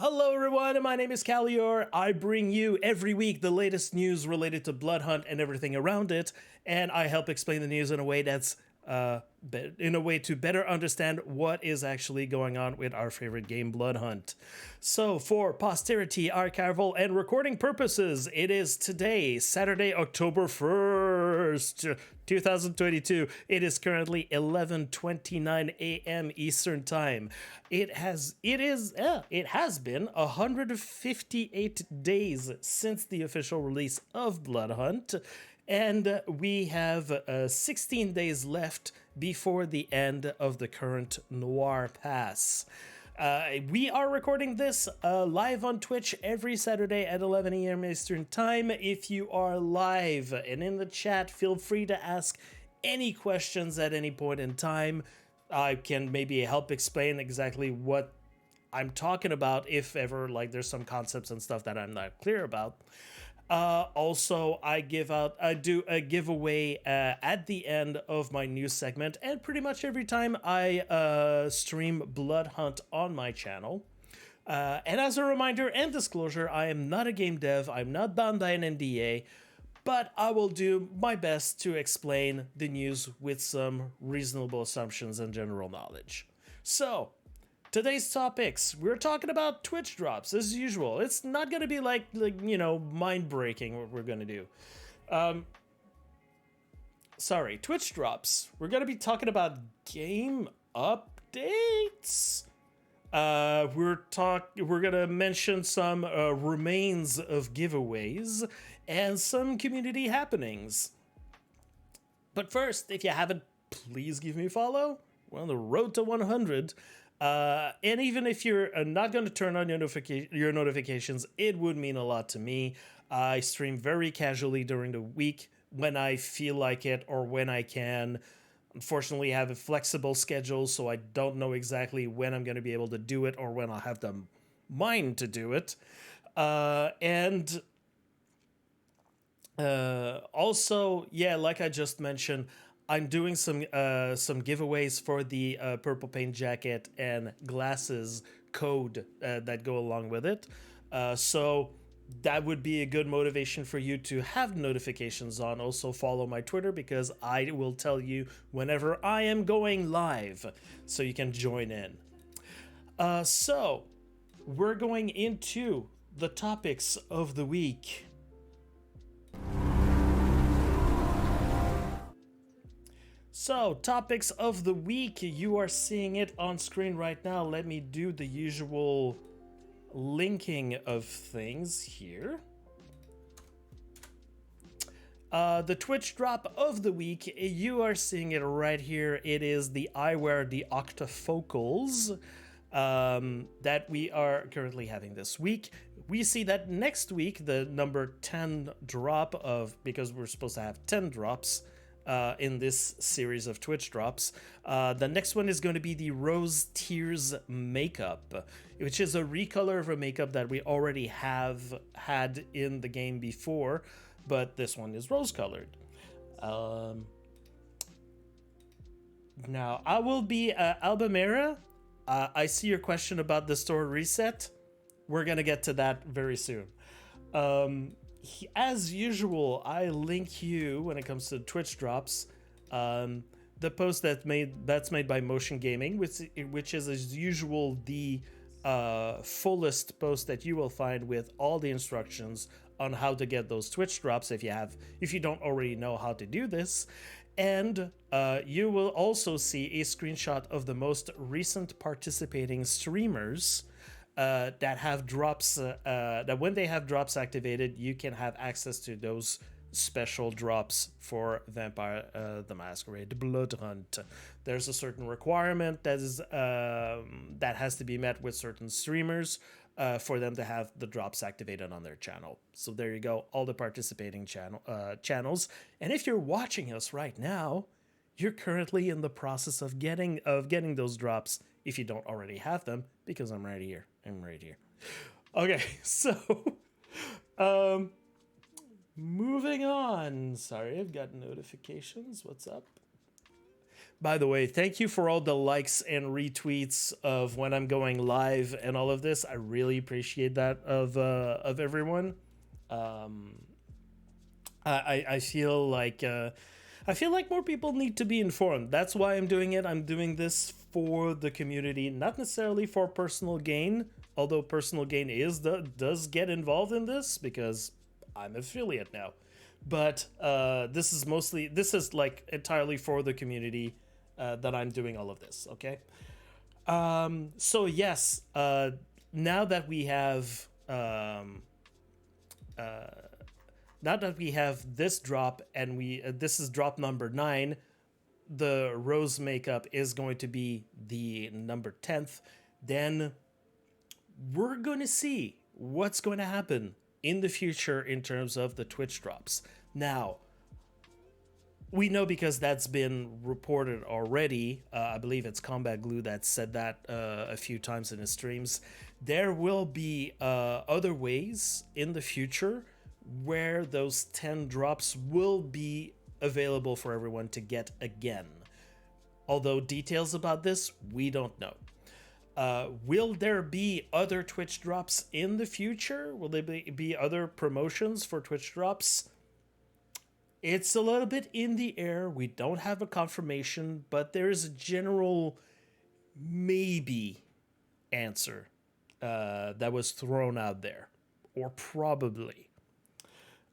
Hello everyone, my name is Callior. I bring you every week the latest news related to Bloodhunt and everything around it, and I help explain the news in a way that's to better understand what is actually going on with our favorite game, Bloodhunt. So, for posterity, archival, and recording purposes, it is today, Saturday, October 1st, 2022. It is currently 11:29 a.m. Eastern Time. It has been 158 days since the official release of Bloodhunt, and we have 16 days left before the end of the current Noir pass. We are recording this live on Twitch every Saturday at 11 a.m. Eastern Time. If you are live and in the chat, feel free to ask any questions at any point in time. I can maybe help explain exactly what I'm talking about if ever there's some concepts and stuff that I'm not clear about. Also, I do a giveaway at the end of my news segment, and pretty much every time I stream Bloodhunt on my channel. And as a reminder and disclosure, I am not a game dev, I'm not bound by an NDA, but I will do my best to explain the news with some reasonable assumptions and general knowledge. So, today's topics, we're talking about Twitch drops as usual. It's not going to be mind-breaking what we're going to do. Twitch drops. We're going to be talking about game updates. We're going to mention some remains of giveaways and some community happenings. But first, if you haven't, please give me a follow. We're on the road to 100. And even if you're not going to turn on your notifications, it would mean a lot to me. I stream very casually during the week when I feel like it or when I can. Unfortunately, I have a flexible schedule, so I don't know exactly when I'm going to be able to do it or when I'll have the mind to do it. Also, like I just mentioned, I'm doing some giveaways for the purple paint jacket and glasses code that go along with it. So that would be a good motivation for you to have notifications on. Also follow my Twitter because I will tell you whenever I am going live, so you can join in. So we're going into the topics of the week. So, topics of the week, you are seeing it on screen right now. Let me do the usual linking of things here. The Twitch drop of the week, you are seeing it right here. It is the eyewear, the Octafocals, that we are currently having this week. We see that next week, the number 10 drop because we're supposed to have 10 drops, in this series of Twitch drops. The next one is going to be the Rose Tears makeup, which is a recolor of a makeup that we already have had in the game before, but this one is rose colored. Now, I will be Albamera. I see your question about the store reset. We're going to get to that very soon. As usual, I link you when it comes to Twitch drops. The post that's made by Motion Gaming, which is as usual the fullest post that you will find with all the instructions on how to get those Twitch drops if you don't already know how to do this. And you will also see a screenshot of the most recent participating streamers that have drops, that when they have drops activated, you can have access to those special drops for Vampire the Masquerade Bloodhunt. There's a certain requirement that has to be met with certain streamers for them to have the drops activated on their channel. So there you go, all the participating channels. And if you're watching us right now, you're currently in the process of getting those drops if you don't already have them, because I'm right here. Okay, so moving on. Sorry, I've got notifications. What's up? By the way, thank you for all the likes and retweets of when I'm going live and all of this. I really appreciate that of everyone. Um, I feel like more people need to be informed. That's why I'm doing it. I'm doing this for the community, not necessarily for personal gain. Although personal gain does get involved in this because I'm affiliate now. But this is like entirely for the community that I'm doing all of this. Okay. So yes, now that we have now that we have this drop and this is drop number 9, the rose makeup is going to be the number 10th. Then we're going to see what's going to happen in the future in terms of the Twitch drops. Now, we know because that's been reported already. I believe it's Combat Glue that said that a few times in his streams. There will be other ways in the future where those 10 drops will be available for everyone to get again. Although details about this, we don't know. Will there be other Twitch drops in the future? Will there be other promotions for Twitch drops? It's a little bit in the air. We don't have a confirmation, but there's a general maybe answer that was thrown out there, or probably.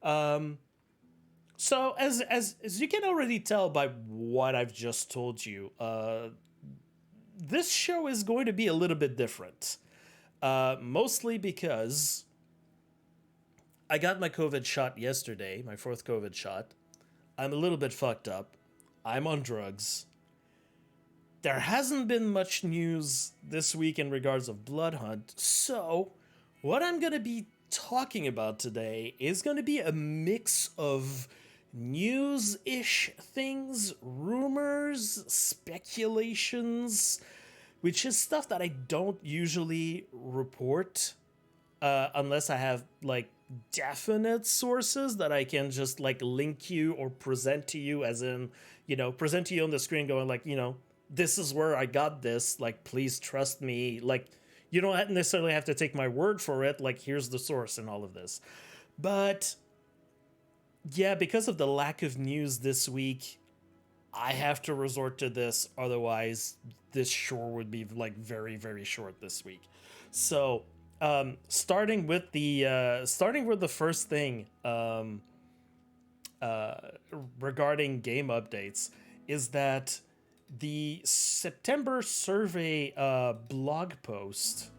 So as you can already tell by what I've just told you, this show is going to be a little bit different. Mostly because I got my COVID shot yesterday, my 4th COVID shot. I'm a little bit fucked up. I'm on drugs. There hasn't been much news this week in regards of Bloodhunt, so what I'm going to be talking about today is going to be a mix of news-ish things, rumors, speculations, which is stuff that I don't usually report unless I have like definite sources that I can just like link you or present to you, as in, present to you on the screen going like, this is where I got this, like, please trust me. Like, you don't necessarily have to take my word for it. Like, here's the source and all of this. But yeah, because of the lack of news this week, I have to resort to this. Otherwise, this sure would be like very, very short this week. So, starting with the first thing regarding game updates is that the September survey blog post.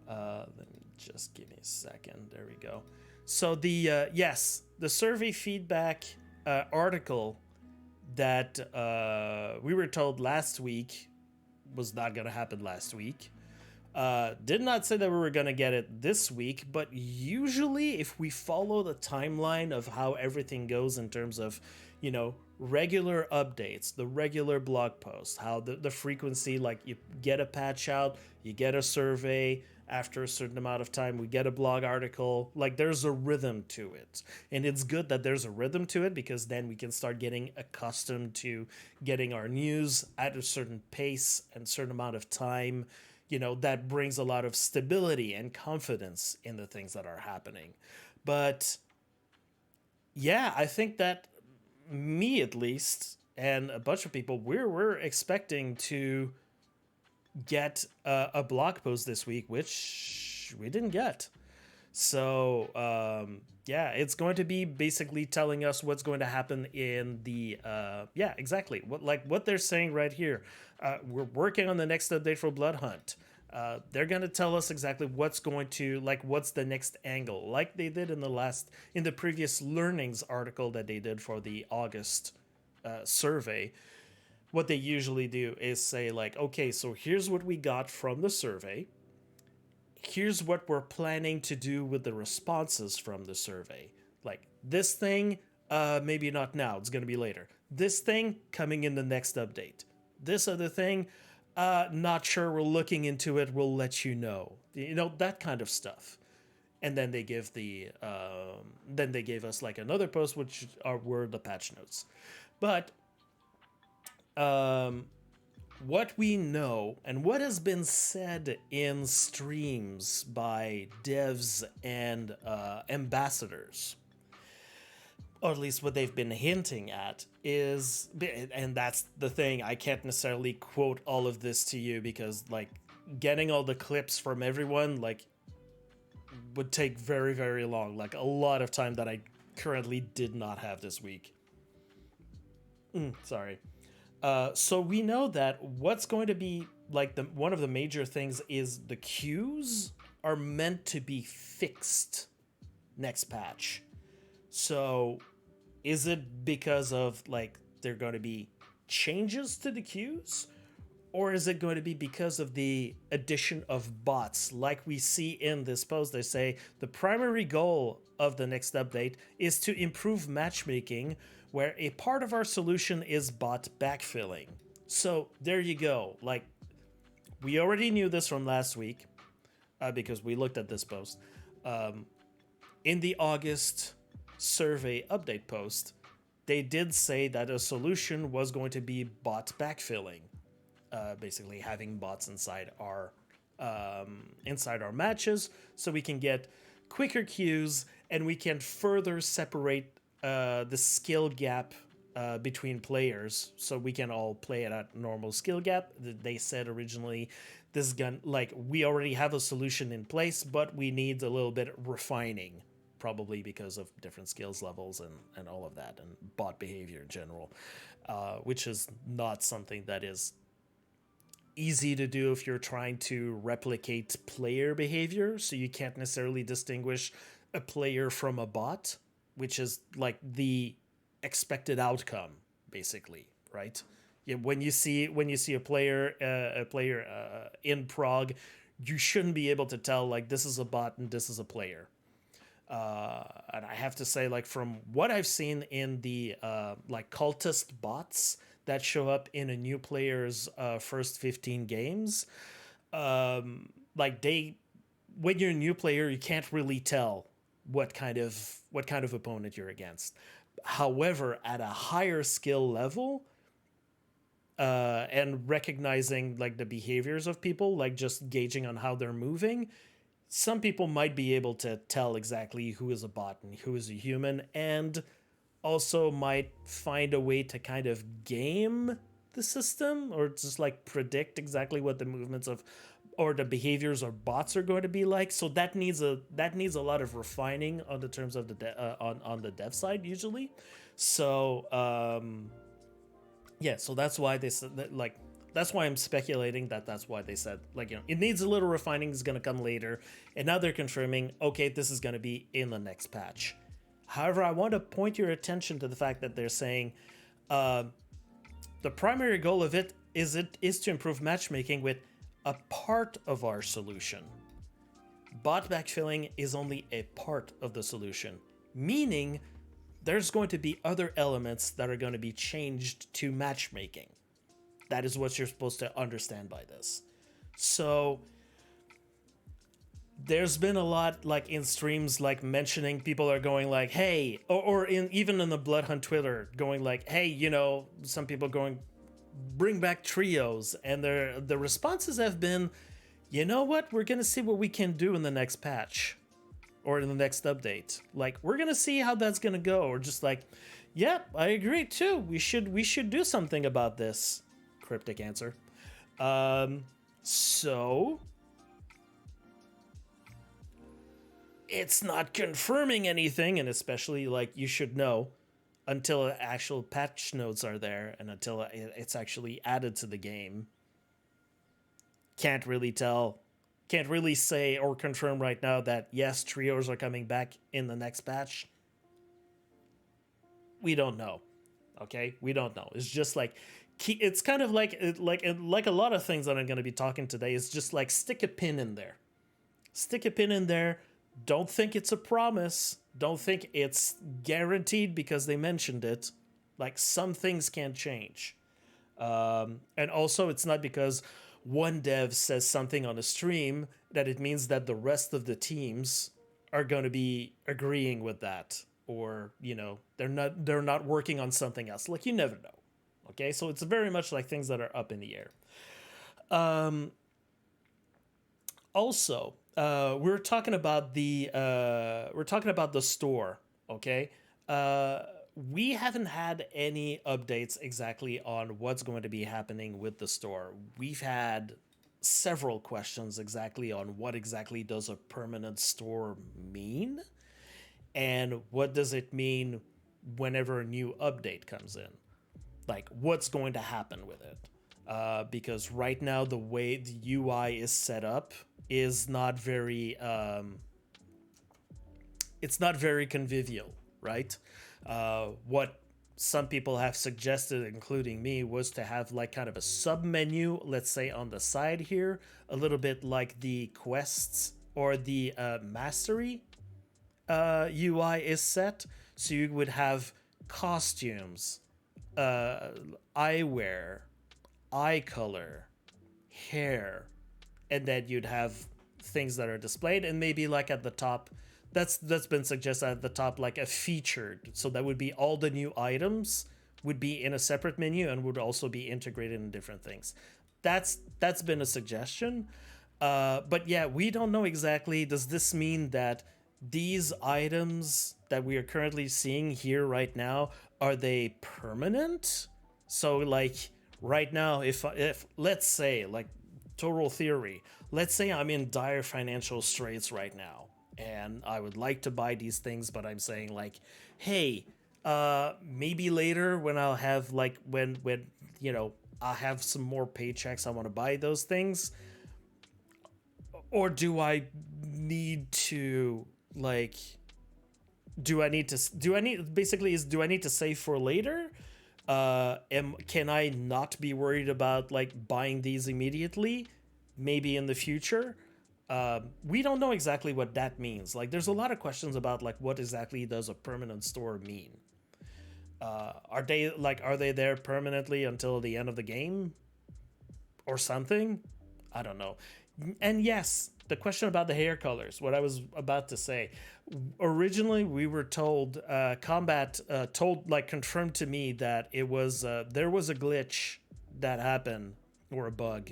Let me just give me a second. There we go. So the survey feedback article that we were told last week was not going to happen last week. Did not say that we were going to get it this week, but usually if we follow the timeline of how everything goes in terms of, regular updates, the regular blog posts, how the frequency, like you get a patch out, you get a survey, after a certain amount of time, we get a blog article. Like, there's a rhythm to it. And it's good that there's a rhythm to it because then we can start getting accustomed to getting our news at a certain pace and certain amount of time. That brings a lot of stability and confidence in the things that are happening. But yeah, I think that me at least and a bunch of people, we're expecting to get a blog post this week, which we didn't get. So yeah, it's going to be basically telling us what's going to happen in the exactly what they're saying right here. We're working on the next update for Bloodhunt. They're going to tell us exactly what's the next angle, like they did in the previous learnings article that they did for the August survey. What they usually do is say like, okay, so here's what we got from the survey. Here's what we're planning to do with the responses from the survey. Like this thing, maybe not now, it's going to be later. This thing coming in the next update. This other thing, not sure, we're looking into it, we'll let you know. That kind of stuff. And then they give us like another post, which were the patch notes. But Um, what we know and what has been said in streams by devs and ambassadors, or at least what they've been hinting at, is, and that's the thing, I can't necessarily quote all of this to you because, like, getting all the clips from everyone, like, would take very, very long. Like, a lot of time that I currently did not have this week. Sorry. So we know that what's going to be like the one of the major things is the queues are meant to be fixed next patch. So is it because of like there are going to be changes to the queues? Or is it going to be because of the addition of bots? Like we see in this post, they say the primary goal of the next update is to improve matchmaking, where a part of our solution is bot backfilling. So there you go. Like, we already knew this from last week because we looked at this post. In the August survey update post, they did say that a solution was going to be bot backfilling. Basically having bots inside our matches, so we can get quicker queues and we can further separate the skill gap between players, so we can all play at a normal skill gap. They said originally this gun, like, we already have a solution in place, but we need a little bit of refining, probably because of different skills levels and all of that, and bot behavior in general, which is not something that is easy to do if you're trying to replicate player behavior, so you can't necessarily distinguish a player from a bot, which is like the expected outcome, basically, right? Yeah, when you see a player in Prague, you shouldn't be able to tell like this is a bot and this is a player. And I have to say, like, from what I've seen in the like cultist bots that show up in a new player's first 15 games, like when you're a new player, you can't really tell what kind of opponent you're against. However, at a higher skill level, and recognizing like the behaviors of people, like just gauging on how they're moving, some people might be able to tell exactly who is a bot and who is a human, and also might find a way to kind of game the system or just like predict exactly what the movements of or the behaviors of bots are going to be like. So that needs a lot of refining on the terms of the on the dev side usually. So yeah, so that's why they said that, like, that's why I'm speculating that that's why they said, like, you know, it needs a little refining, is going to come later, and now they're confirming, okay, this is going to be in the next patch. However, I want to point your attention to the fact that they're saying the primary goal of it is to improve matchmaking with a part of our solution. Bot backfilling is only a part of the solution, meaning there's going to be other elements that are going to be changed to matchmaking. That is what you're supposed to understand by this. So there's been a lot, like, in streams, like, mentioning, people are going like, hey, or even in the Bloodhunt Twitter, going like, hey, you know, some people going, bring back trios, and the responses have been, you know what, we're gonna see what we can do in the next patch or in the next update. Like, we're gonna see how that's gonna go. Or just like, yep, I agree too, we should do something about this. Cryptic answer. So it's not confirming anything, and especially, like, you should know until actual patch notes are there and until it's actually added to the game. Can't really tell. Can't really say or confirm right now that yes, trios are coming back in the next patch. We don't know. Okay, we don't know. It's just like, it's kind of like a lot of things that I'm going to be talking today. Is just like, stick a pin in there. Stick a pin in there. Don't think it's a promise. Don't think it's guaranteed because they mentioned it. Like, some things can change. And also, it's not because one dev says something on a stream that it means that the rest of the teams are going to be agreeing with that, or, you know, they're not working on something else. Like, you never know. Okay, so it's very much like things that are up in the air. Also, we're talking about the store. Okay, we haven't had any updates exactly on what's going to be happening with the store. We've had several questions exactly on what exactly does a permanent store mean, and what does it mean whenever a new update comes in. Like, what's going to happen with it? Because right now the way the UI is set up is not very it's not very convivial, right? What some people have suggested, including me, was to have like kind of a sub menu, let's say on the side here, a little bit like the quests or the mastery UI is set. So you would have costumes, eyewear, eye color, hair, and then you'd have things that are displayed, and maybe like at the top, that's been suggested at the top, like a featured. So that would be all the new items would be in a separate menu and would also be integrated in different things. That's been a suggestion. But yeah, we don't know exactly. Does this mean that these items that we are currently seeing here right now, are they permanent? So like right now, if let's say, like, total theory, let's say I'm in dire financial straits right now and I would like to buy these things, but I'm saying like, hey, maybe later when I'll have like when you know, I'll have some more paychecks, I want to buy those things. Or do I need to like do I need to save for later? Can I not be worried about like buying these immediately? Maybe in the future. We don't know exactly what that means. Like, there's a lot of questions about like what exactly does a permanent store mean? Are they there permanently until the end of the game or something? I don't know. And yes, the question about the hair colors, what I was about to say. Originally, we were told, Combat confirmed to me that it was there was a glitch that happened, or a bug,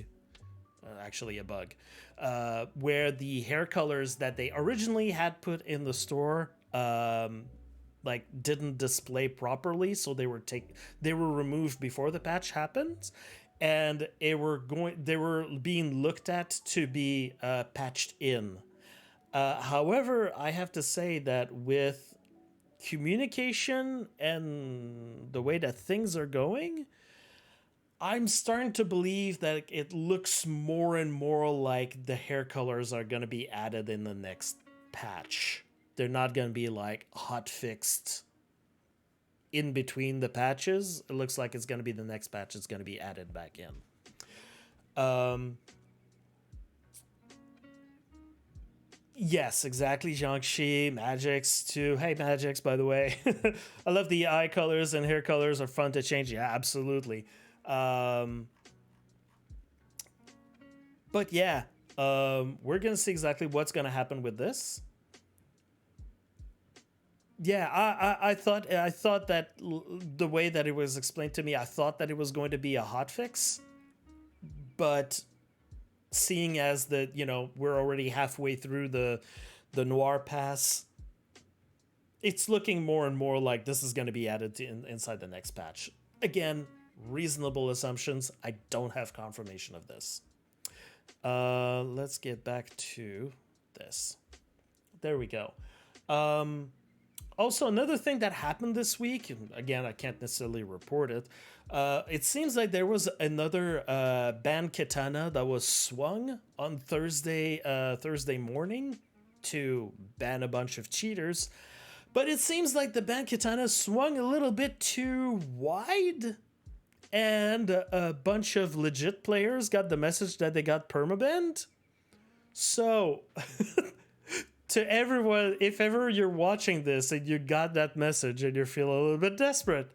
actually a bug, where the hair colors that they originally had put in the store like didn't display properly, so they were removed before the patch happened, and they were being looked at to be patched in. However, I have to say that with communication and the way that things are going, I'm starting to believe that it looks more and more like the hair colors are going to be added in the next patch. They're not going to be like hot fixed in between the patches. It looks like it's going to be the next patch is going to be added back in. Yes, exactly, Jiangxi. Magix too. Hey, Magix, by the way. I love the eye colors and hair colors are fun to change. Yeah, absolutely. But yeah, we're going to see exactly what's going to happen with this. Yeah, I thought that the way that it was explained to me, I thought that it was going to be a hotfix, but seeing as that, you know, we're already halfway through the Noir pass, it's looking more and more like this is going to be added to inside the next patch. Again, reasonable assumptions. I don't have confirmation of this. Let's get back to this. There we go. Also, another thing that happened this week, and again, I can't necessarily report it. It seems like there was another ban katana that was swung on Thursday morning to ban a bunch of cheaters. But it seems like the ban katana swung a little bit too wide, and a bunch of legit players got the message that they got permabanned. So... to everyone, if ever you're watching this and you got that message and you're feeling a little bit desperate,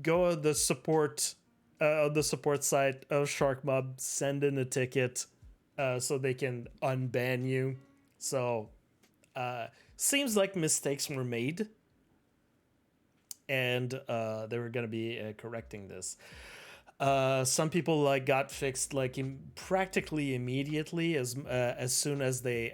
go on the support site of SharkMob, send in a ticket so they can unban you. So seems like mistakes were made. and they were going to be correcting this. Some people like got fixed like practically immediately as soon as they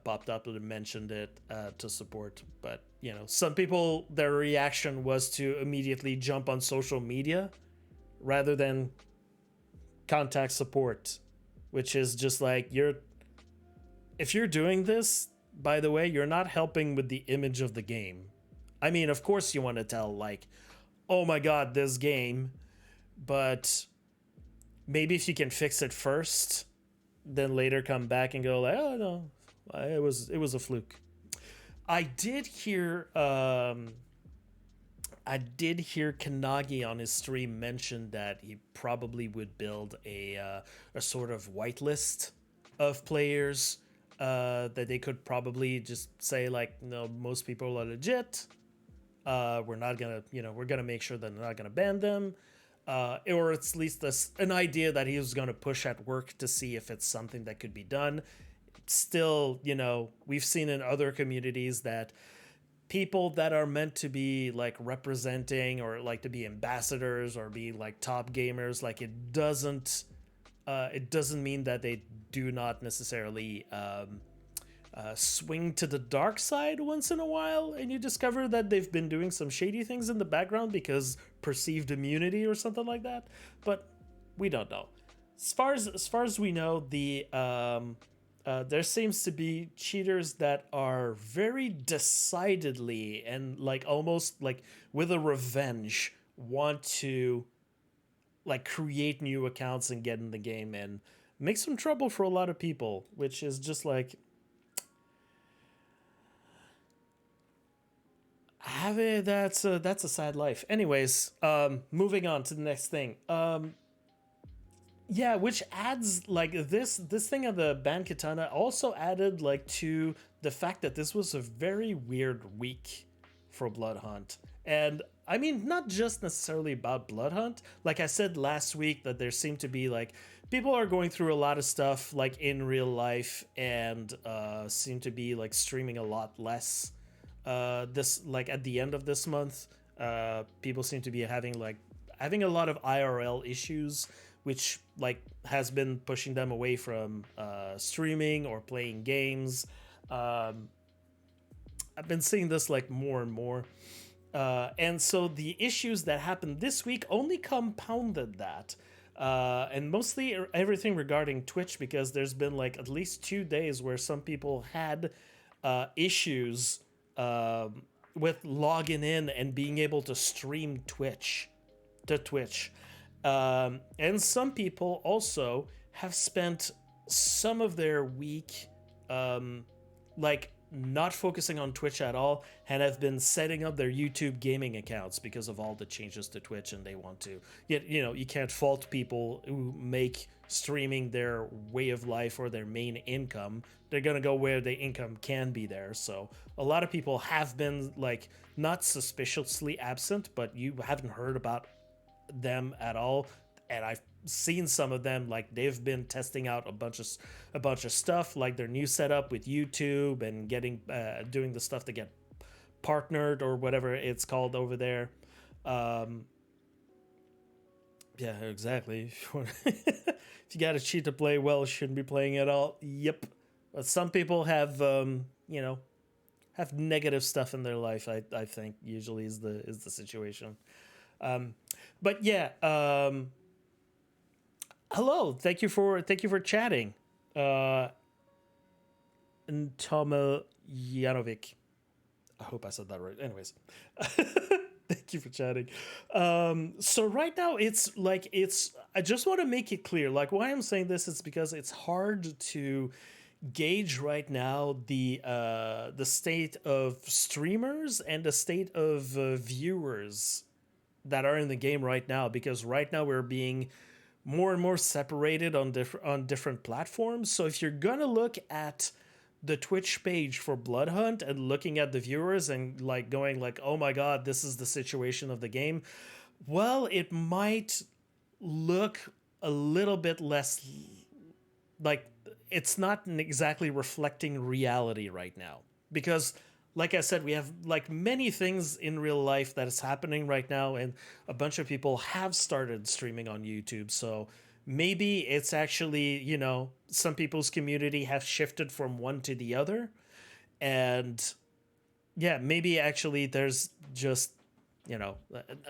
popped up and mentioned it to support. But you know, some people, their reaction was to immediately jump on social media rather than contact support, which is just like, if you're doing this, by the way, you're not helping with the image of the game. I mean, of course you want to tell like, oh my god, this game, but maybe if you can fix it first, then later come back and go like, oh no, it was a fluke. I did hear Kanagi on his stream mention that he probably would build a sort of whitelist of players that they could probably just say like, no, most people are legit. We're not gonna, we're gonna make sure that they're not gonna ban them. Or at least an idea that he was going to push at work to see if it's something that could be done. Still, we've seen in other communities that people that are meant to be like representing or like to be ambassadors or be like top gamers, like it doesn't mean that they do not necessarily swing to the dark side once in a while, and you discover that they've been doing some shady things in the background because perceived immunity or something like that. But we don't know. As far as we know, there seems to be cheaters that are very decidedly and like almost like with a revenge want to like create new accounts and get in the game and make some trouble for a lot of people, which is just like, that's a sad life. Anyways, moving on to the next thing. Yeah, which adds like this thing of the ban katana also added like to the fact that this was a very weird week for Bloodhunt. And I mean, not just necessarily about Bloodhunt. Like I said last week, that there seemed to be like people are going through a lot of stuff like in real life and seem to be like streaming a lot less. This like at the end of this month, people seem to be having a lot of IRL issues, which like has been pushing them away from streaming or playing games. I've been seeing this like more and more. And so the issues that happened this week only compounded that. And mostly everything regarding Twitch, because there's been like at least 2 days where some people had issues with logging in and being able to stream Twitch. And some people also have spent some of their week like not focusing on Twitch at all and have been setting up their YouTube gaming accounts because of all the changes to Twitch, and they want to, yet you can't fault people who make streaming their way of life or their main income. They're gonna go where the income can be there. So a lot of people have been like not suspiciously absent, but you haven't heard about them at all. And I've seen some of them, like they've been testing out a bunch of stuff, like their new setup with YouTube and getting doing the stuff to get partnered or whatever it's called over there. Yeah, exactly. If you got to cheat to play well, shouldn't be playing at all. Yep. But some people have have negative stuff in their life. I think usually is the situation. But yeah. Hello, thank you for chatting, Toma Janovic. I hope I said that right. Anyways, thank you for chatting. So right now it's. I just want to make it clear. Like, why I'm saying this is because it's hard to gauge right now the state of streamers and the state of viewers that are in the game right now, because right now we're being more and more separated on different platforms. So if you're gonna look at the Twitch page for Bloodhunt and looking at the viewers and like going like, oh my god, this is the situation of the game, well, it might look a little bit less like it's not exactly reflecting reality right now. Because like I said, we have like many things in real life that is happening right now, and a bunch of people have started streaming on YouTube. So maybe it's actually, some people's community have shifted from one to the other. And yeah, maybe actually there's just,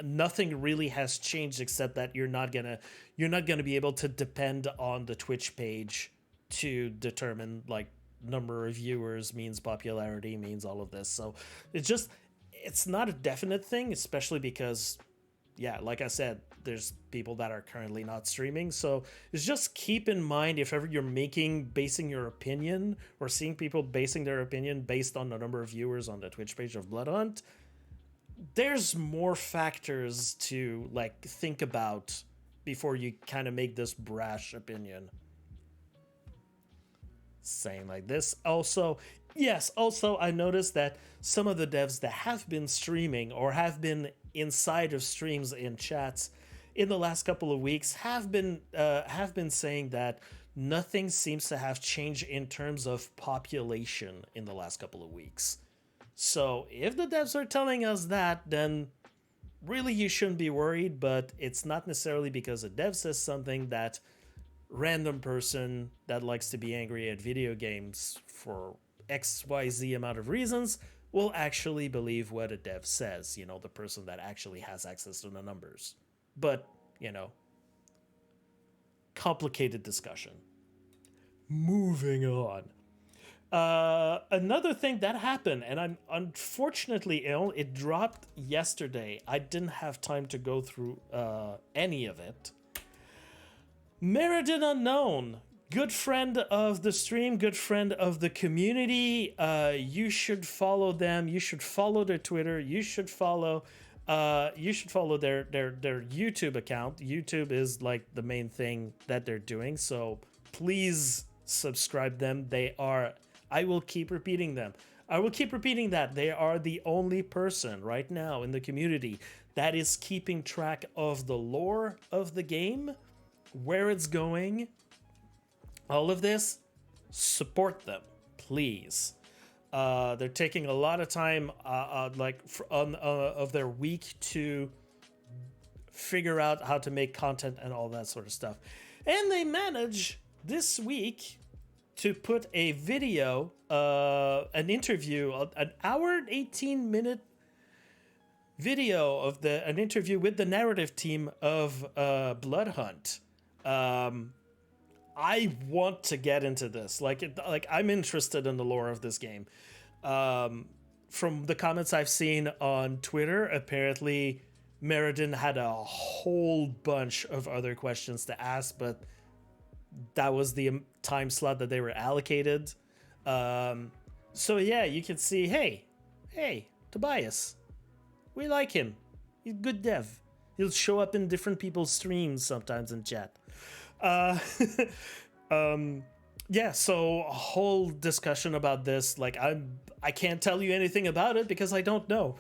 nothing really has changed except that you're not gonna be able to depend on the Twitch page to determine like number of viewers means popularity means all of this. So it's not a definite thing, especially because, yeah, like I said, there's people that are currently not streaming. So it's just keep in mind, if ever you're basing your opinion or seeing people basing their opinion based on the number of viewers on the Twitch page of Bloodhunt, there's more factors to like think about before you kind of make this brash opinion. Saying like this. Also, yes, I noticed that some of the devs that have been streaming or have been inside of streams in chats in the last couple of weeks have been saying that nothing seems to have changed in terms of population in the last couple of weeks. So if the devs are telling us that, then really you shouldn't be worried, but it's not necessarily because a dev says something that random person that likes to be angry at video games for XYZ amount of reasons will actually believe what a dev says, the person that actually has access to the numbers. But, complicated discussion. Moving on. Another thing that happened, and I'm unfortunately ill, it dropped yesterday. I didn't have time to go through any of it. Meradin Unknown, good friend of the stream, good friend of the community. You should follow them. You should follow their Twitter. You should follow their YouTube account. YouTube is like the main thing that they're doing. So please subscribe them. I will keep repeating them. I will keep repeating that they are the only person right now in the community that is keeping track of the lore of the game, where it's going, all of this. Support them, please. They're taking a lot of time of their week to figure out how to make content and all that sort of stuff. And they manage this week to put a video, an interview, an hour and 18-minute video of an interview with the narrative team of Bloodhunt. I want to get into this. I'm interested in the lore of this game. From the comments I've seen on Twitter, apparently Meradin had a whole bunch of other questions to ask, but that was the time slot that they were allocated. So yeah, you can see, hey, Tobias, we like him. He's a good dev. He'll show up in different people's streams sometimes in chat. Yeah, so a whole discussion about this. I can't tell you anything about it because I don't know.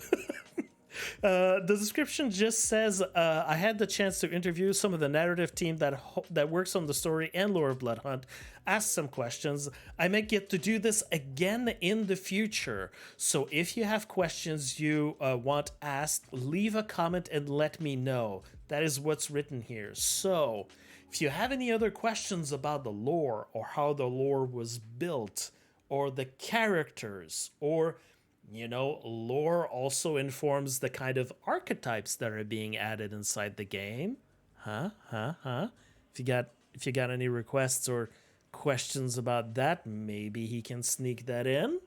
The description just says, I had the chance to interview some of the narrative team that works on the story and lore of Bloodhunt, ask some questions. I might get to do this again in the future. So if you have questions you want asked, leave a comment and let me know. That is what's written here. So if you have any other questions about the lore or how the lore was built or the characters, or lore also informs the kind of archetypes that are being added inside the game. If you got any requests or questions about that, maybe he can sneak that in.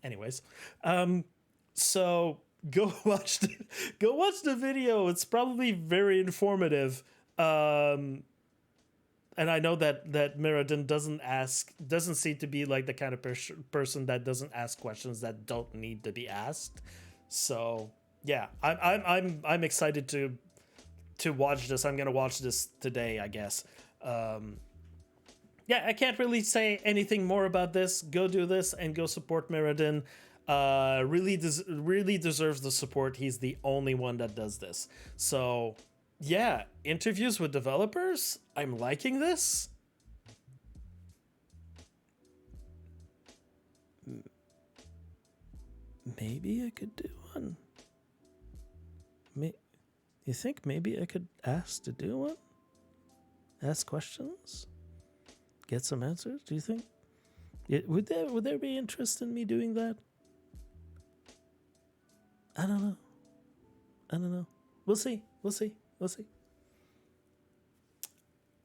Anyways, so go watch the video. It's probably very informative. And I know that Meradin doesn't seem to be like the kind of person that doesn't ask questions that don't need to be asked. So yeah, I'm excited to watch this. I'm gonna watch this today, I guess. Yeah, I can't really say anything more about this. Go do this and go support Meradin. Really deserves the support. He's the only one that does this. So yeah, interviews with developers. I'm liking this. maybe I could do one. You think maybe I could ask to do one? Ask questions? Get some answers? Do you think? Would there be interest in me doing that? I don't know. We'll see.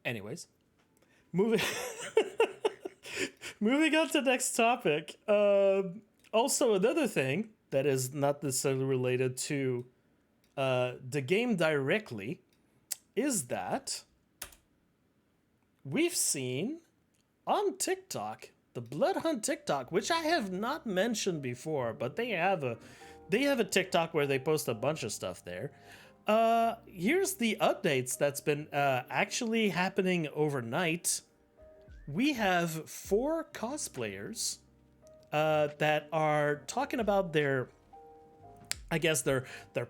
Anyways, moving on to the next topic. Also, another thing that is not necessarily related to the game directly is that we've seen on TikTok, the Bloodhunt TikTok, which I have not mentioned before, but they have a TikTok where they post a bunch of stuff there. Here's the updates that's been actually happening overnight. We have 4 cosplayers that are talking about their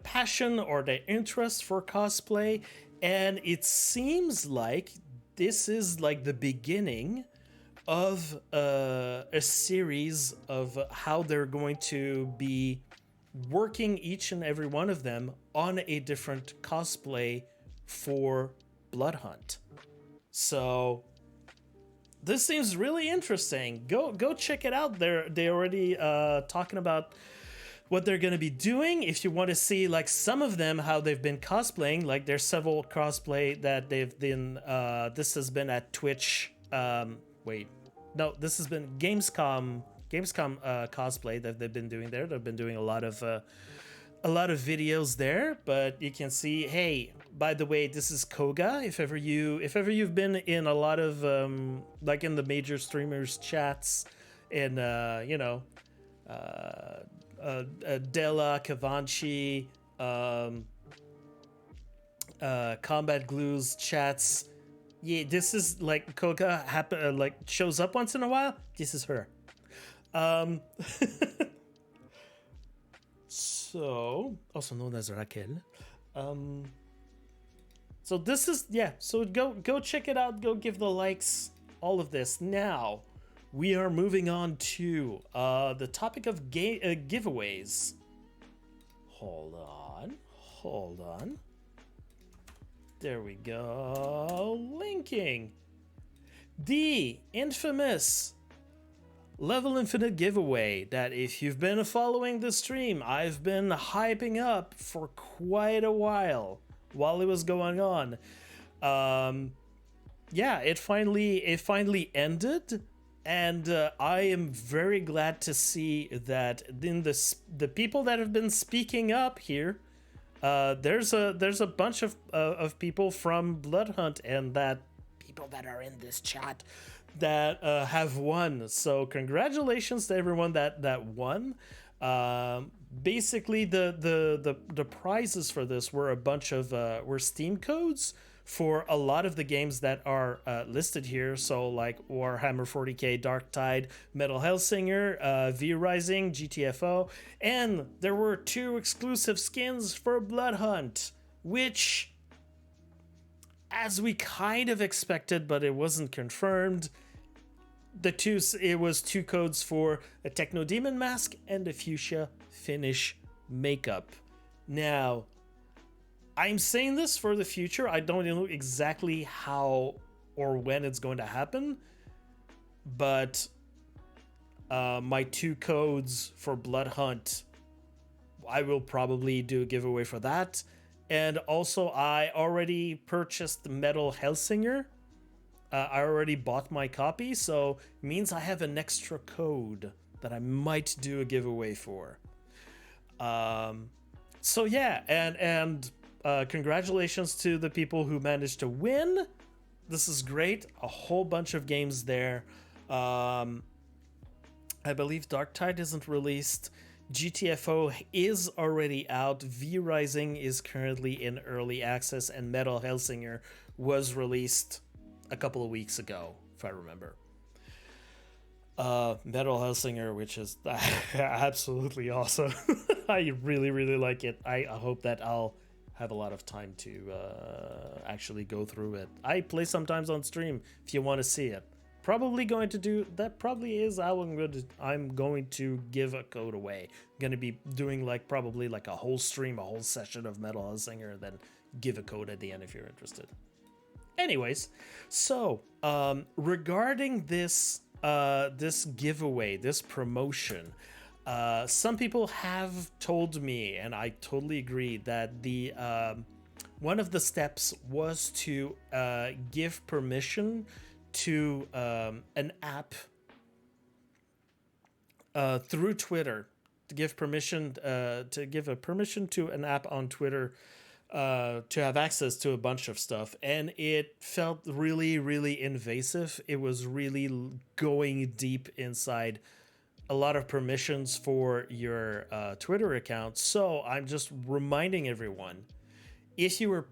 passion or their interest for cosplay, and it seems like this is like the beginning of a series of how they're going to be working, each and every one of them, on a different cosplay for Bloodhunt. So this seems really interesting. Go check it out. They already talking about what they're going to be doing. If you want to see like some of them, how they've been cosplaying, like there's several cosplay that they've been, this has been at Twitch. This has been Gamescom cosplay that they've been doing there. They've been doing a lot of videos there, but you can see, hey, by the way, this is Koga. If ever you've been in a lot of like in the major streamers chats in Della, Kavanchi, Combat Glues chats. Yeah, this is like Koga like shows up once in a while. This is her. So also known as Raquel. So this is, so go check it out, go give the likes, all of this. Now we are moving on to the topic of giveaways. Hold on. There we go. Linking the infamous Level Infinite giveaway that, if you've been following the stream, I've been hyping up for quite a while it was going on. It finally ended, and I am very glad to see that in the people that have been speaking up here, there's a bunch of people from Bloodhunt and that people that are in this chat that have won. So congratulations to everyone that won. Basically the prizes for this were a bunch of were Steam codes for a lot of the games that are listed here. So like Warhammer 40k, Darktide, Metal Hellsinger, V Rising, GTFO, and there were 2 exclusive skins for Bloodhunt, which, as we kind of expected, but it wasn't confirmed. It was 2 codes for a Techno Demon mask and a Fuchsia Finish makeup. Now, I'm saying this for the future. I don't know exactly how or when it's going to happen, but my 2 codes for Bloodhunt, I will probably do a giveaway for that. And also, I already purchased Metal Hellsinger. I already bought my copy, so it means I have an extra code that I might do a giveaway for. So yeah, and congratulations to the people who managed to win. This is great. A whole bunch of games there. I believe Darktide isn't released. GTFO is already out. V Rising is currently in early access, and Metal Hellsinger was released a couple of weeks ago, if I remember. Metal Hellsinger, which is absolutely awesome. I really, really like it. I hope that I'll have a lot of time to actually go through it. I play sometimes on stream if you want to see it. probably going to do that. Probably is how I'm going to give a code away. I'm gonna be doing like probably like a whole stream, a whole session of Metal Hellsinger, and then give a code at the end if you're interested. Anyways, so regarding this this giveaway, this promotion, some people have told me, and I totally agree, that the one of the steps was to give permission to an app through Twitter, to give permission to an app on Twitter to have access to a bunch of stuff, and it felt really, really invasive. It was really going deep inside a lot of permissions for your Twitter account. So I'm just reminding everyone, if you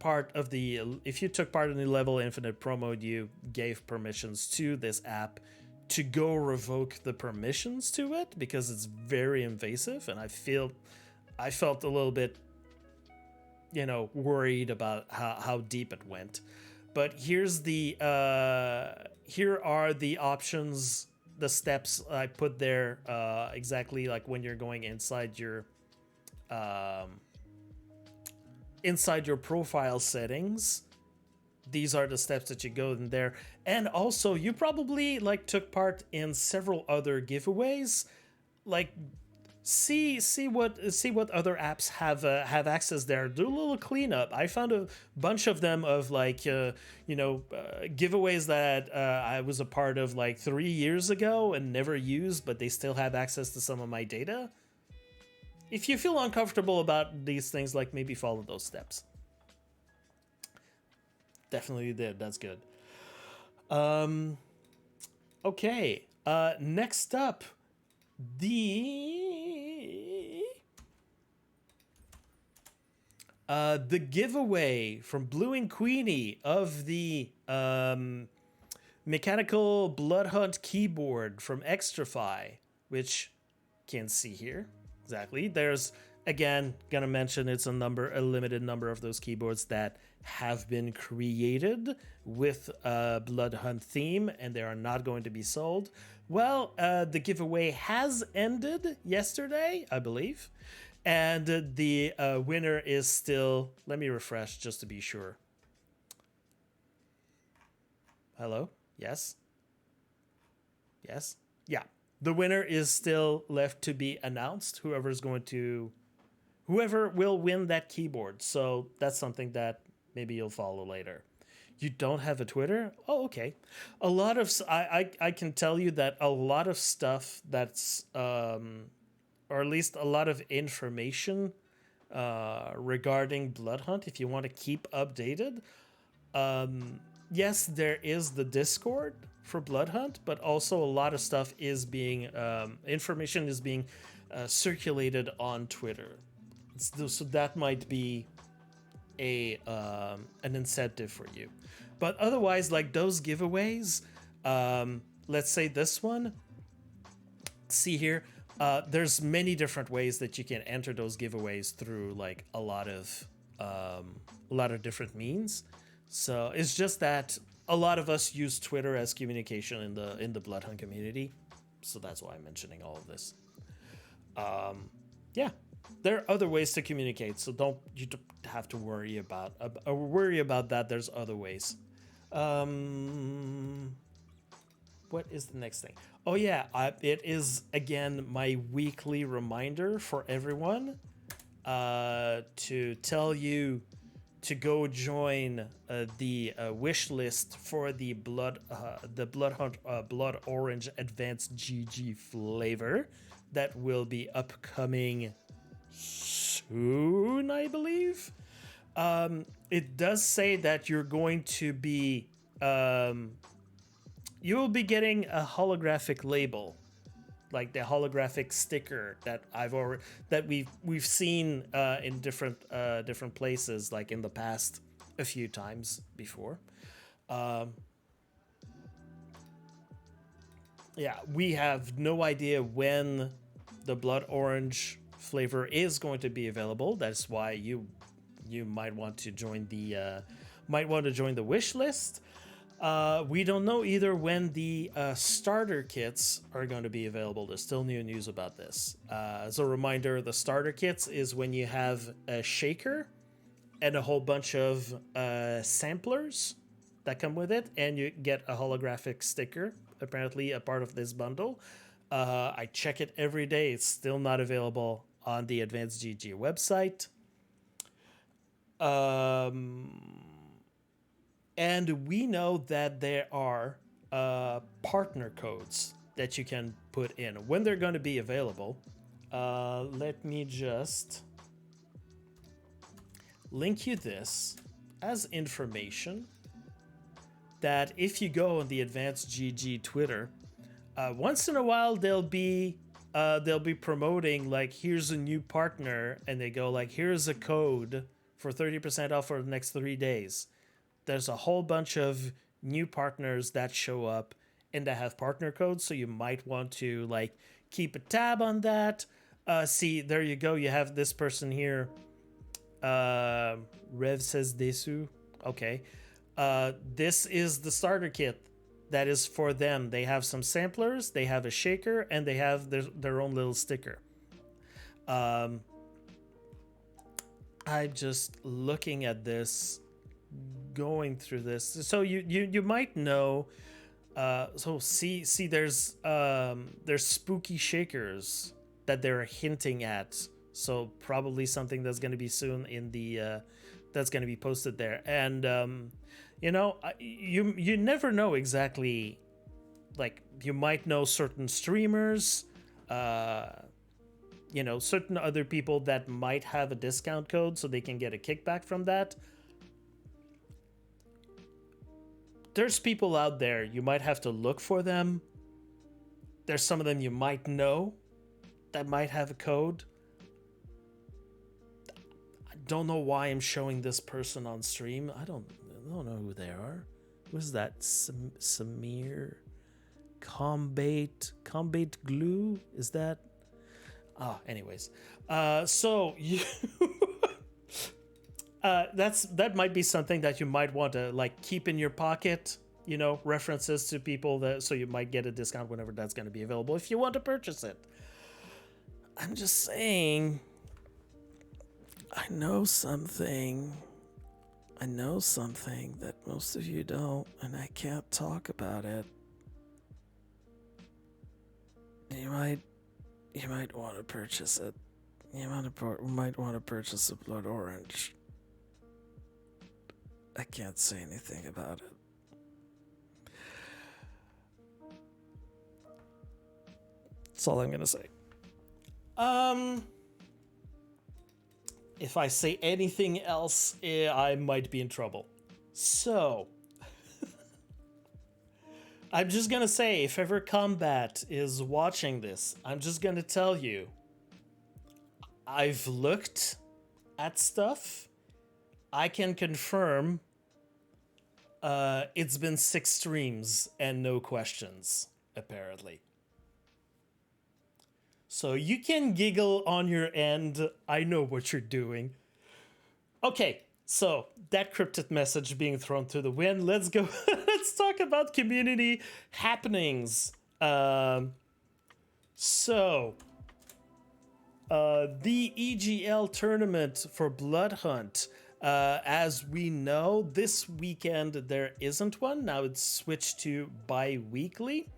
took part in the Level Infinite promo, you gave permissions to this app, to go revoke the permissions to it, because it's very invasive, and I felt a little bit, worried about how deep it went. But here are the options, the steps I put there, exactly like when you're going inside your profile settings. These are the steps that you go in there. And also, you probably took part in several other giveaways. See what other apps have access there. Do a little cleanup. I found a bunch of them of giveaways that I was a part of 3 years ago and never used, but they still have access to some of my data. If you feel uncomfortable about these things, maybe follow those steps. Definitely did. That's good. Okay. Next up, the giveaway from BlueandQueenie of the mechanical Bloodhunt keyboard from Xtrfy, which you can see here. Exactly. There's, again, gonna mention it's a limited number of those keyboards that have been created with a Bloodhunt theme, and they are not going to be sold. Well, the giveaway has ended yesterday, I believe, and the winner is still. Let me refresh just to be sure. Hello? Yes? Yes? Yeah. The winner is still left to be announced. Whoever will win that keyboard. So that's something that maybe you'll follow later. You don't have a Twitter? Oh, okay. A lot of I can tell you that a lot of stuff that's or at least a lot of information regarding Bloodhunt, if you want to keep updated. Yes, there is the Discord for Bloodhunt, but also a lot of stuff is being information is being circulated on Twitter. So that might be an incentive for you. But otherwise, those giveaways, let's say this one, see here, there's many different ways that you can enter those giveaways through a lot of different means. So it's just that a lot of us use Twitter as communication in the Bloodhunt community, so that's why I'm mentioning all of this. Yeah, there are other ways to communicate, so you don't have to worry about that. There's other ways. What is the next thing? Oh yeah, it is again my weekly reminder for everyone to tell you to go join the wish list for the Bloodhunt Blood Orange Advanced GG flavor that will be upcoming soon, I believe. It does say that you're going to be you will be getting a holographic label, like the holographic sticker that we've seen in different places, like in the past a few times before. Yeah, we have no idea when the blood orange flavor is going to be available. That's why you might want to join the wish list. We don't know either when the starter kits are going to be available. There's still new news about this. As a reminder, the starter kits is when you have a shaker and a whole bunch of samplers that come with it, and you get a holographic sticker, apparently a part of this bundle. I check it every day. It's still not available on the Advanced GG website. And we know that there are partner codes that you can put in. When they're going to be available, let me just link you this as information that if you go on the Advanced GG Twitter, once in a while they'll be promoting like, here's a new partner, and they go like, here's a code for 30% off for the next 3 days. There's a whole bunch of new partners that show up and that have partner codes, so you might want to like keep a tab on that. See, there you go. You have this person here. Rev says Desu. Okay. This is the starter kit that is for them. They have some samplers, they have a shaker, and they have their own little sticker. I'm just looking at this, going through this, so you might know. So see, there's spooky shakers that they're hinting at. So probably something that's going to be soon in the that's going to be posted there. And you know, you never know exactly. Like, you might know certain streamers, you know, certain other people that might have a discount code so they can get a kickback from that. There's people out there, you might have to look for them. There's some of them you might know that might have a code. I don't know why I'm showing this person on stream. I don't know who they are. Who's that? Samir Combate Glue? Is that? Anyways. So you that might be something that you might want to like keep in your pocket, you know, references to people that, so you might get a discount whenever that's going to be available if you want to purchase it. I'm just saying, I know something that most of you don't, and I can't talk about it. You might want to purchase it. You might want to purchase a blood orange. I can't say anything about it. That's all I'm gonna say. If I say anything else, I might be in trouble. So, I'm just gonna say, if ever Combat is watching this, I'm just gonna tell you, I've looked at stuff. I can confirm it's been 6 streams and no questions, apparently. So you can giggle on your end. I know what you're doing. Okay, so that cryptid message being thrown to the wind. Let's go. Let's talk about community happenings. The EGL tournament for Bloodhunt. As we know, this weekend there isn't one. Now it's switched to bi-weekly.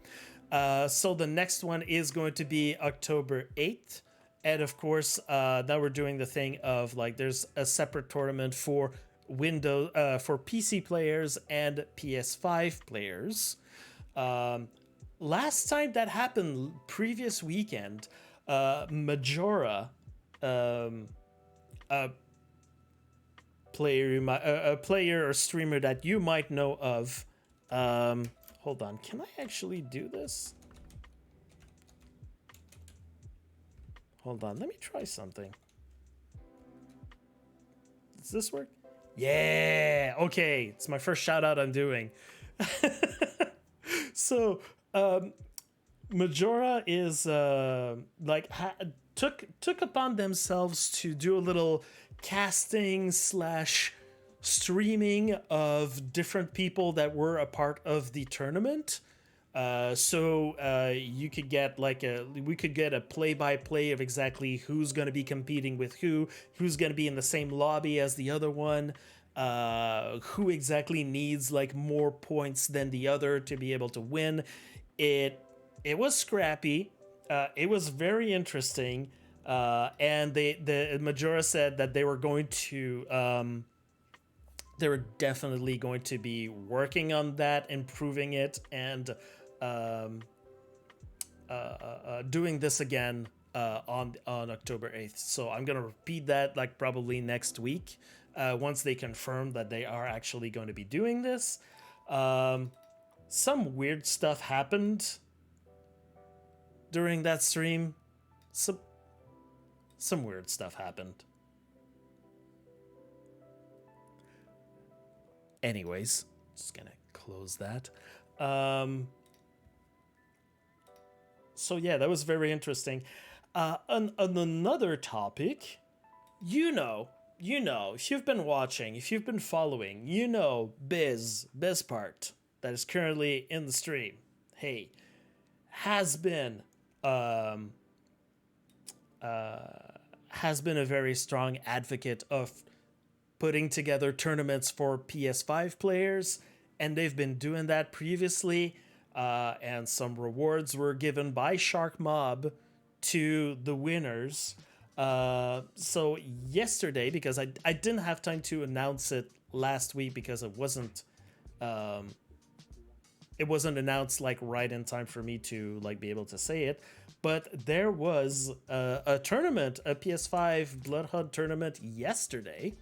So the next one is going to be October 8th. And of course, now we're doing the thing of like, there's a separate tournament for Windows, for PC players and PS5 players. Last time that happened, previous weekend, Majora, a player or streamer that you might know of. Hold on, can I actually do this? Hold on, let me try something. Does this work? Yeah, okay, it's my first shout out I'm doing. So, Majora is took upon themselves to do a little casting / streaming of different people that were a part of the tournament. So you could get we could get a play-by-play of exactly who's going to be competing with who's going to be in the same lobby as the other one, who exactly needs like more points than the other to be able to win. It was scrappy. It was very interesting, and the Majora said that they were going to. They were definitely going to be working on that, improving it, and doing this again on October 8th. So I'm gonna repeat that like probably next week once they confirm that they are actually going to be doing this. Some weird stuff happened during that stream. Some weird stuff happened. Anyways, just gonna close that. So yeah, that was very interesting. On another topic, you know, if you've been watching, if you've been following, Biz part that is currently in the stream, hey, has been a very strong advocate of putting together tournaments for PS5 players, and they've been doing that previously, and some rewards were given by Shark Mob to the winners. So yesterday, because I didn't have time to announce it last week because it wasn't announced like right in time for me to like be able to say it, but there was a tournament, a PS5 Bloodhunt tournament yesterday.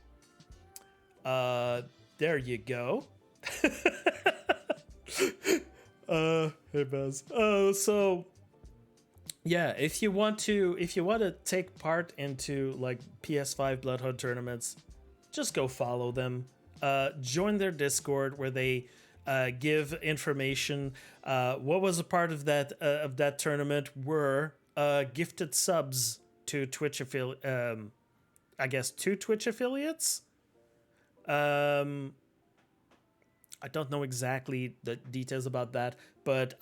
There you go. Hey Buzz. So yeah, if you want to take part into like PS5 Bloodhunt tournaments, just go follow them. Join their Discord where they give information. What was a part of that tournament were gifted subs to Twitch I guess 2 Twitch affiliates. I don't know exactly the details about that, but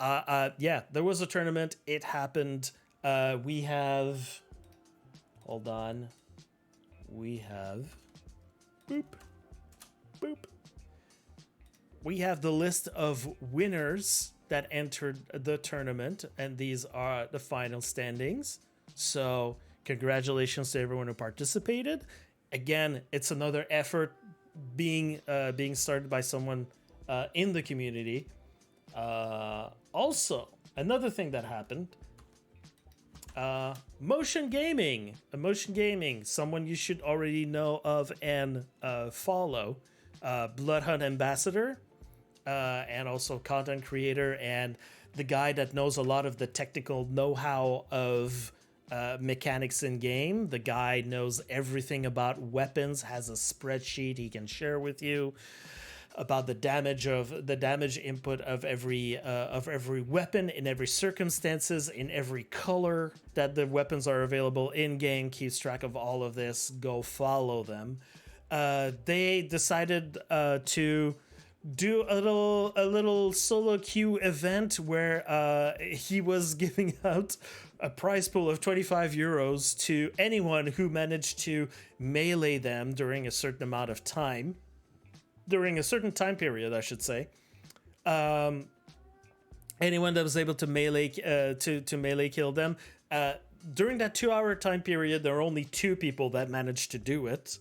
yeah, there was a tournament. It happened. We have, hold on. We have, boop, boop. We have the list of winners that entered the tournament, and these are the final standings. So congratulations to everyone who participated. Again, it's another effort being started by someone in the community. Also, another thing that happened, motion gaming, someone you should already know of and follow, Bloodhunt ambassador, and also content creator, and the guy that knows a lot of the technical know-how of mechanics in game. The guy knows everything about weapons, has a spreadsheet he can share with you about the damage input of every weapon in every circumstances, in every color that the weapons are available in game. Keeps track of all of this. Go follow them. They decided to do a little solo queue event where he was giving out a prize pool of 25 euros to anyone who managed to melee them during a certain amount of time. During a certain time period, I should say. Anyone that was able to melee kill them. During that 2-hour time period, there were only 2 people that managed to do it.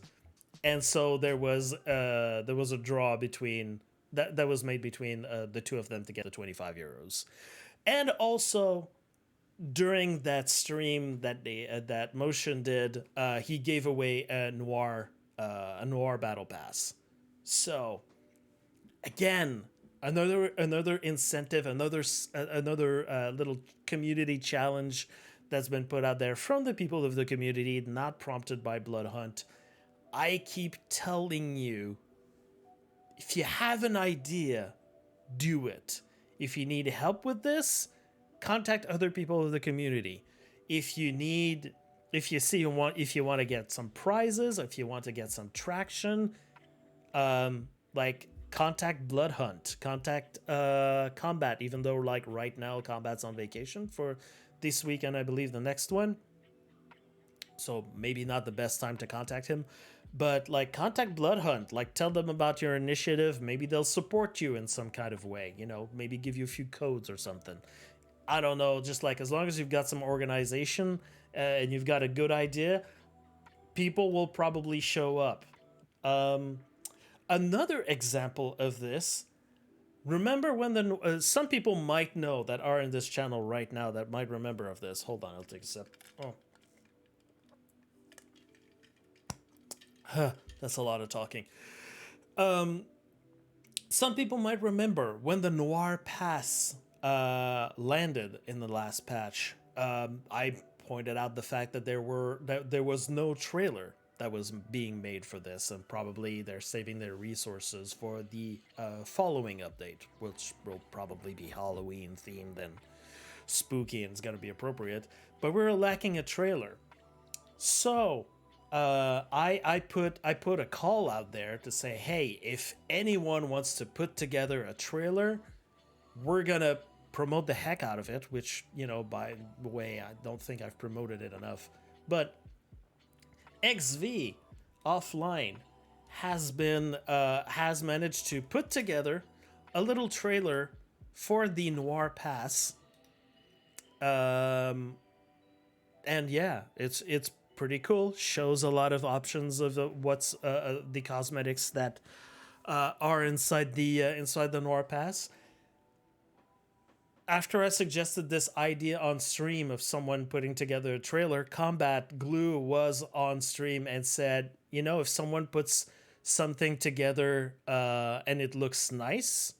And so there was a draw between that was made between the 2 of them to get the 25 euros. And also, during that stream that Motion did, he gave away a Noir battle pass. So, again, another incentive, another little community challenge that's been put out there from the people of the community, not prompted by Bloodhunt. I keep telling you, if you have an idea, do it. If you need help with this, contact other people of the community. If you want to get some prizes, if you want to get some traction, Like contact Bloodhunt, contact Combat, even though like right now Combat's on vacation for this week and I believe the next one. So maybe not the best time to contact him. But like contact Bloodhunt, like tell them about your initiative. Maybe they'll support you in some kind of way, you know, maybe give you a few codes or something. I don't know, just like as long as you've got some organization and you've got a good idea, people will probably show up. Um, Another example of this, remember when some people might know that are in this channel right now that might remember of this. Hold on, I'll take a sip. Oh. That's a lot of talking. Some people might remember when the Noir pass landed in the last patch. I pointed out the fact that there was no trailer that was being made for this, and probably they're saving their resources for the following update, which will probably be Halloween themed and spooky and it's gonna be appropriate. But we're lacking a trailer, so I put a call out there to say, hey, if anyone wants to put together a trailer, we're gonna promote the heck out of it. Which, you know, by the way, I don't think I've promoted it enough. But XV Offline has managed to put together a little trailer for the Noir Pass. And yeah, it's pretty cool. Shows a lot of options of what's the cosmetics that are inside the Noir Pass. After I suggested this idea on stream of someone putting together a trailer, Combat Glue was on stream and said, you know, if someone puts something together and it looks nice,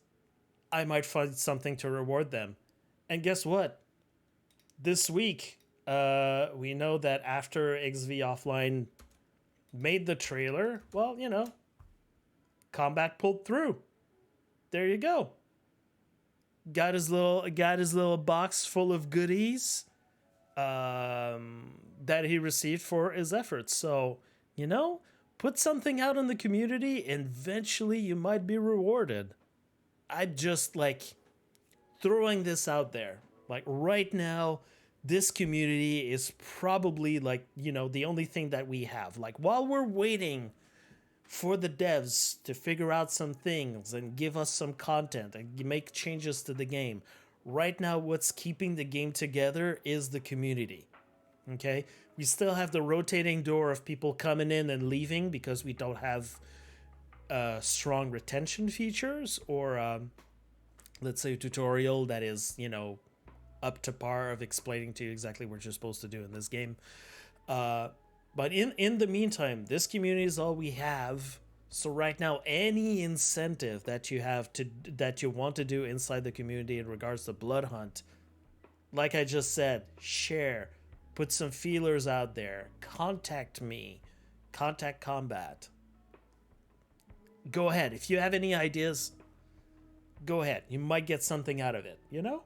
I might find something to reward them. And guess what? This week, we know that after XV Offline made the trailer, well, you know, Combat pulled through. There you go. Got his little box full of goodies that he received for his efforts. So, you know, put something out in the community and eventually you might be rewarded. I just like throwing this out there. Like right now, this community is probably like, you know, the only thing that we have. Like while we're waiting for the devs to figure out some things and give us some content and make changes to the game, right now what's keeping the game together is the community. Okay? We still have the rotating door of people coming in and leaving because we don't have strong retention features or let's say a tutorial that is, you know, up to par of explaining to you exactly what you're supposed to do in this game. But in the meantime, this community is all we have. So right now, any incentive that you want to do inside the community in regards to Bloodhunt, like I just said, share, put some feelers out there, contact me, contact Combat. Go ahead. If you have any ideas, go ahead. You might get something out of it, you know?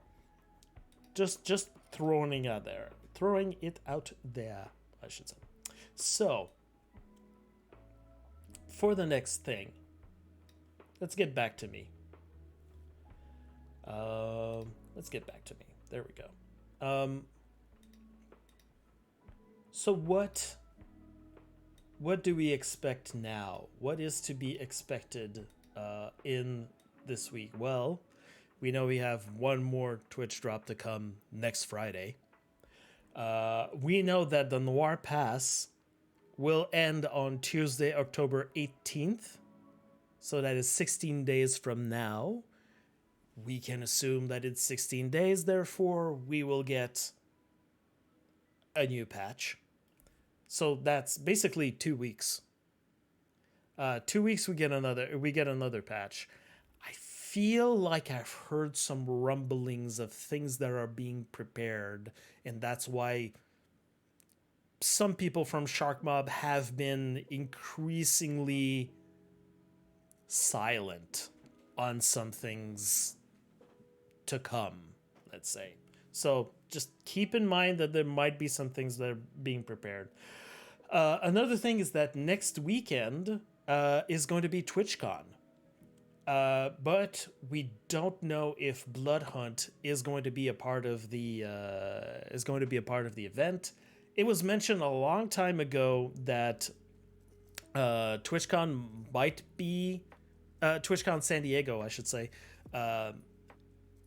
Just throwing it out there. Throwing it out there, I should say. So, for the next thing, let's get back to me. Let's get back to me. There we go. So what do we expect now? What is to be expected in this week? Well, we know we have one more Twitch drop to come next Friday. We know that the Noir Pass will end on Tuesday, October 18th. So that is 16 days from now. We can assume that it's 16 days, therefore we will get a new patch. So that's basically 2 weeks. 2 weeks we get another patch. I feel like I've heard some rumblings of things that are being prepared, and that's why some people from Shark Mob have been increasingly silent on some things to come, let's say. So just keep in mind that there might be some things that are being prepared. Another thing is that next weekend is going to be TwitchCon. But we don't know if Bloodhunt is going to be a part of the event. It was mentioned a long time ago that TwitchCon might be TwitchCon San Diego, I should say.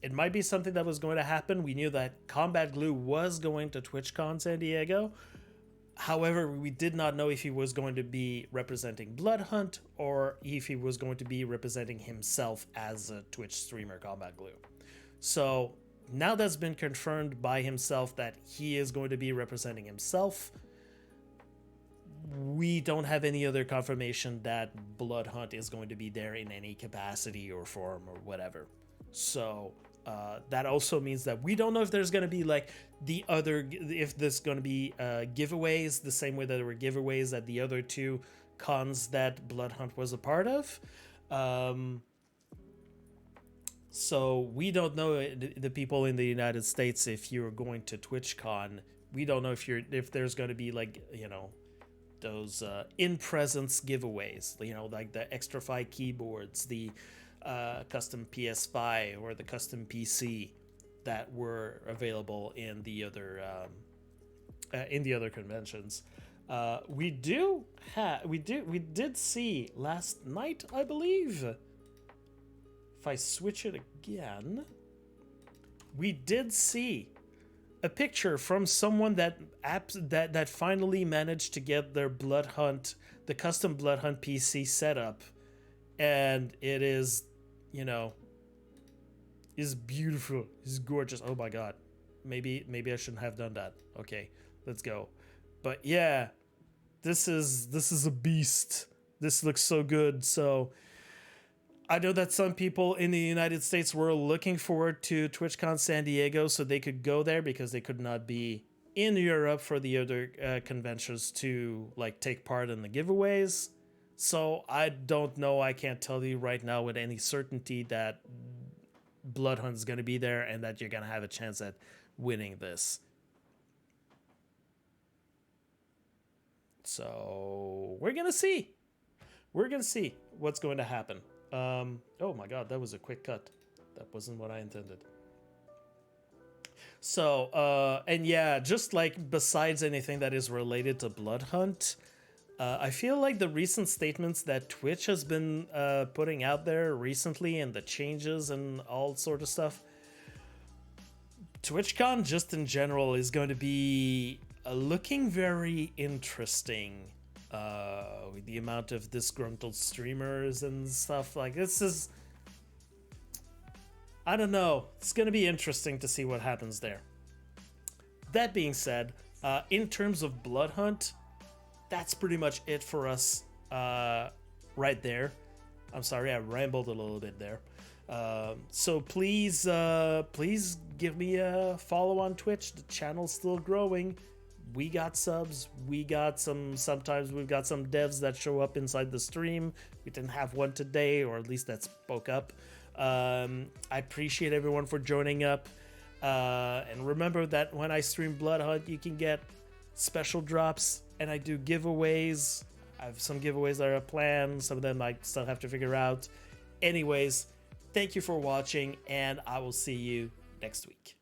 It might be something that was going to happen. We knew that Combat Glue was going to TwitchCon San Diego. However, we did not know if he was going to be representing Bloodhunt or if he was going to be representing himself as a Twitch streamer, Combat Glue. So now that's been confirmed by himself that he is going to be representing himself. We don't have any other confirmation that Bloodhunt is going to be there in any capacity or form or whatever. So that also means that we don't know if there's going to be like if there's going to be giveaways the same way that there were giveaways at the other two cons that Bloodhunt was a part of. So we don't know, the people in the United States, if you're going to TwitchCon, we don't know if there's going to be like, you know, those in-presence giveaways, you know, like the Xtrfy keyboards, the custom PS5 or the custom PC that were available in the other conventions. We did see last night, I believe. If I switch it again, we did see a picture from someone that finally managed to get their Bloodhunt, the custom Bloodhunt PC set up, and it is, you know, is beautiful, is gorgeous. Oh my god, maybe I shouldn't have done that. Okay, let's go. But yeah, this is a beast. This looks so good. So I know that some people in the United States were looking forward to TwitchCon San Diego so they could go there because they could not be in Europe for the other conventions to like take part in the giveaways. So I don't know. I can't tell you right now with any certainty that Bloodhunt is going to be there and that you're going to have a chance at winning this. So we're going to see. We're going to see what's going to happen. Oh my god, that was a quick cut. That wasn't what I intended. So, and yeah, just like besides anything that is related to Bloodhunt, I feel like the recent statements that Twitch has been putting out there recently and the changes and all sort of stuff, TwitchCon just in general is going to be looking very interesting. With the amount of disgruntled streamers and stuff, like this is, I don't know, it's gonna be interesting to see what happens there. That being said, in terms of Bloodhunt, that's pretty much it for us right there. I'm sorry, I rambled a little bit there. So please give me a follow on Twitch. The channel's still growing. We got subs, sometimes we've got some devs that show up inside the stream. We didn't have one today, or at least that spoke up. I appreciate everyone for joining up. And remember that when I stream Bloodhunt, you can get special drops, and I do giveaways. I have some giveaways that are planned, some of them I still have to figure out. Anyways, thank you for watching, and I will see you next week.